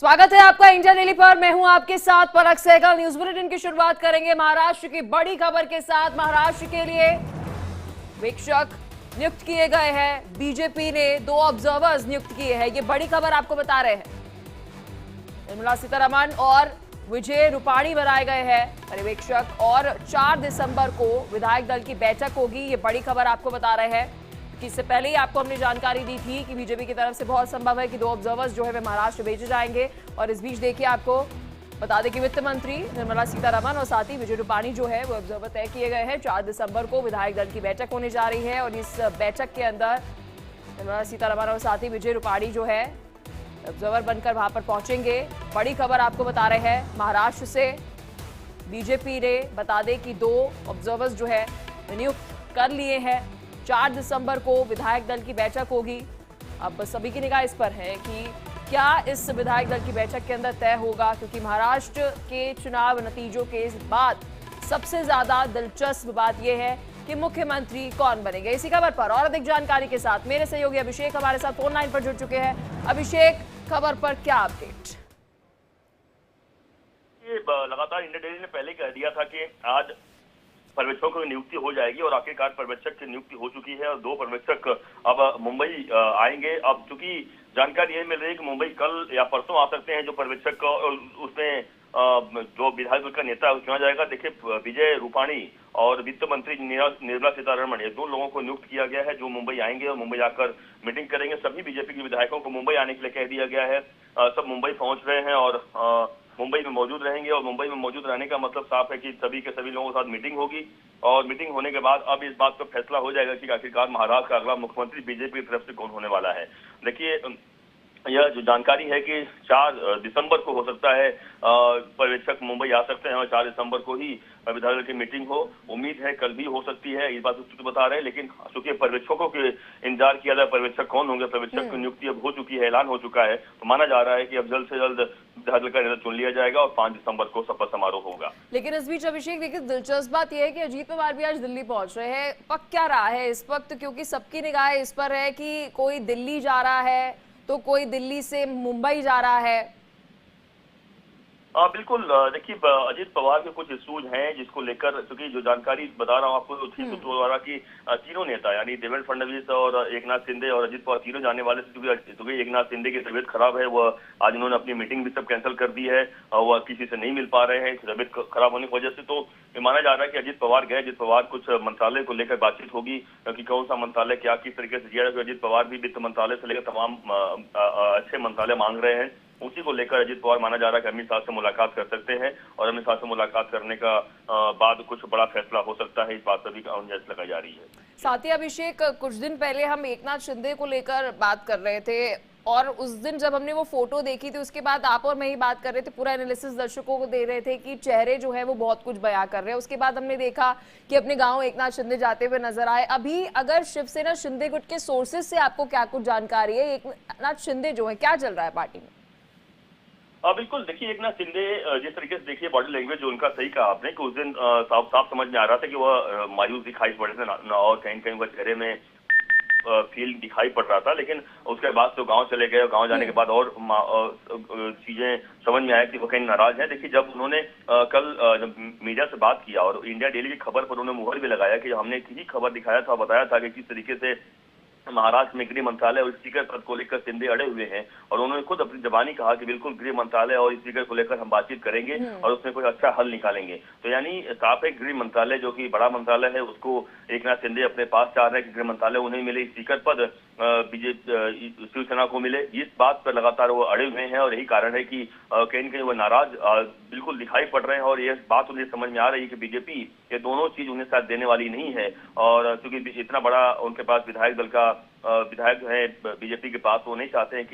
स्वागत है आपका इंडिया डेली पर। मैं हूं आपके साथ पराग सहगल। न्यूज बुलेटिन की शुरुआत करेंगे महाराष्ट्र की बड़ी खबर के साथ। महाराष्ट्र के लिए वीक्षक नियुक्त किए गए हैं। बीजेपी ने 2 ऑब्जर्वर्स नियुक्त किए हैं। ये बड़ी खबर आपको बता रहे हैं। निर्मला सीतारमण और विजय रूपाणी बनाए गए हैं पर्यवेक्षक और 4 दिसंबर को विधायक दल की बैठक होगी। ये बड़ी खबर आपको बता रहे हैं कि इससे पहले ही आपको हमने जानकारी दी थी कि बीजेपी की तरफ से बहुत संभव है कि 2 ऑब्जर्वर्स जो है वे महाराष्ट्र भेजे जाएंगे। और इस बीच देखिए आपको बता दें कि वित्त मंत्री निर्मला सीतारमण और साथ ही विजय रूपाणी जो है वो ऑब्जर्वर तय किए गए हैं। 4 दिसंबर को विधायक दल की बैठक होने जा रही है और इस बैठक के अंदर निर्मला सीतारमण और साथ ही विजय रूपाणी जो है ऑब्जर्वर बनकर वहां पर पहुंचेंगे। बड़ी खबर आपको बता रहे हैं महाराष्ट्र से। बीजेपी ने बता दें कि 2 ऑब्जर्वर्स जो है नियुक्त कर लिए हैं। 4 दिसंबर को विधायक दल की बैठक होगी। अब सभी की निगाह इस पर है कि क्या इस विधायक दल की बैठक के अंदर तय होगा, क्योंकि महाराष्ट्र के चुनाव नतीजों के बाद सबसे ज्यादा दिलचस्प बात यह है कि मुख्यमंत्री कौन बनेंगे। इसी खबर पर और अधिक जानकारी के साथ मेरे सहयोगी अभिषेक हमारे साथ फोन लाइन पर जुड़ चुके हैं। अभिषेक, खबर पर क्या अपडेट? लगातार इंडिया डेली ने पहले कह दिया था कि आज पर्यवेक्षकों की नियुक्ति हो जाएगी और आखिरकार पर्यवेक्षक की नियुक्ति हो चुकी है और 2 पर्यवेक्षक अब मुंबई आएंगे। अब चूंकि जानकारी ये मिल रही है कि मुंबई कल या परसों आ सकते हैं जो पर्यवेक्षक, उसमें जो विधायक दल का नेता चुना जाएगा। देखिए, विजय रूपाणी और वित्त मंत्री निर्मला सीतारमण, ये 2 लोगों को नियुक्त किया गया है जो मुंबई आएंगे और मुंबई आकर मीटिंग करेंगे। सभी बीजेपी के विधायकों को मुंबई आने के लिए कह दिया गया है। सब मुंबई पहुंच रहे हैं और मुंबई में मौजूद रहेंगे और मुंबई में मौजूद रहने का मतलब साफ है कि सभी के सभी लोगों के साथ मीटिंग होगी और मीटिंग होने के बाद अब इस बात पर फैसला हो जाएगा कि आखिरकार महाराष्ट्र का अगला मुख्यमंत्री बीजेपी की तरफ से कौन होने वाला है। देखिए, यह जो जानकारी है कि 4 दिसंबर को हो सकता है पर्यवेक्षक मुंबई आ सकते हैं और 4 दिसंबर को ही विधायक दल की मीटिंग हो। उम्मीद है कल भी हो सकती है, इस बात को बता रहे हैं। लेकिन चूंकि पर्यवेक्षकों के इंतजार किया जाए, पर्यवेक्षक कौन होंगे, पर्यवेक्षक की नियुक्ति अब हो चुकी है, ऐलान हो चुका है, तो माना जा रहा है कि अब जल्द से जल्द विधायक दल का नेता चुन लिया जाएगा और 5 दिसंबर को शपथ समारोह होगा। लेकिन इस बीच अभिषेक, देखिए दिलचस्प बात यह है कि अजीत पवार भी आज दिल्ली पहुंच रहे हैं। पक क्या रहा है इस वक्त, क्योंकि सबकी निगाह इस पर है कि कोई दिल्ली जा रहा है तो कोई दिल्ली से मुंबई जा रहा है। बिल्कुल। देखिए, अजीत पवार के कुछ इश्यूज हैं जिसको लेकर, क्योंकि जो जानकारी बता रहा हूँ आपको सूत्रों द्वारा कि तीनों नेता यानी देवेंद्र फडणवीस और एकनाथ शिंदे और अजीत पवार तीनों जाने वाले थे। क्योंकि एकनाथ शिंदे की तबीयत खराब है, वह आज उन्होंने अपनी मीटिंग भी सब कैंसिल कर दी है और वह किसी से नहीं मिल पा रहे हैं तबीयत खराब होने की वजह से। तो माना जा रहा है कि अजीत पवार गए। अजीत पवार कुछ मंत्रालय को लेकर बातचीत होगी कि कौन सा मंत्रालय क्या किस तरीके से दिया जाए। अजीत पवार भी वित्त मंत्रालय से लेकर तमाम अच्छे मंत्रालय मांग रहे हैं। उसी को लेकर अजीत पवार माना जा रहा है कि अमित शाह से मुलाकात कर सकते हैं और अमित शाह से मुलाकात करने का बाद कुछ बड़ा फैसला हो सकता है। इस बात पर भी गुंजाइश लगाई जा रही है। साथ ही अभिषेक, कुछ दिन पहले हम एकनाथ शिंदे को लेकर बात कर रहे थे और उस दिन जब हमने वो फोटो देखी थी उसके बाद आप और मैं ही बात कर रहे थे, पूरा एनालिसिस दर्शकों को दे रहे थे कि चेहरे जो है वो बहुत कुछ बयां कर रहे हैं। उसके बाद हमने देखा कि अपने गांव एकनाथ शिंदे जाते हुए नजर आए। अभी अगर शिवसेना शिंदे गुट के सोर्सेज से आपको क्या कुछ जानकारी है, एकनाथ शिंदे जो है क्या चल रहा है पार्टी में? बिल्कुल। देखिए, एकनाथ शिंदे जिस तरीके से, देखिए बॉडी लैंग्वेज जो उनका सही कहा आपने कि उस दिन साफ साफ समझ में आ रहा था कि वह मायूस दिखाई पड़ रहे थे और कहीं कहीं वह चेहरे में फील दिखाई पड़ रहा था। लेकिन उसके बाद तो गांव चले गए और गांव जाने के बाद और चीजें समझ में आया कि वो कहीं नाराज है। देखिए, जब उन्होंने कल मीडिया से बात किया और इंडिया डेली की खबर पर उन्होंने मुहर भी लगाया कि हमने यही खबर दिखाया था, बताया था कि किस तरीके से महाराष्ट्र में गृह मंत्रालय और स्पीकर पद को लेकर शिंदे अड़े हुए हैं और उन्होंने खुद अपनी जबानी कहा कि बिल्कुल गृह मंत्रालय और स्पीकर को लेकर हम बातचीत करेंगे और उसमें कोई अच्छा हल निकालेंगे। तो यानी साफ है, गृह मंत्रालय जो कि बड़ा मंत्रालय है उसको एकनाथ शिंदे अपने पास चाह रहे हैं कि गृह मंत्रालय उन्हें मिले, स्पीकर पद बीजेपी शिवसेना को मिले। इस बात पर लगातार वो अड़े हुए हैं और यही कारण है कि कहीं न कहीं वो नाराज बिल्कुल दिखाई पड़ रहे हैं और ये बात उन्हें समझ में आ रही है कि बीजेपी ये दोनों चीज उन्हें साथ देने वाली नहीं है। और क्योंकि इतना बड़ा उनके पास विधायक दल का विधायक है बीजेपी के पास, वो नहीं चाहते हैं कि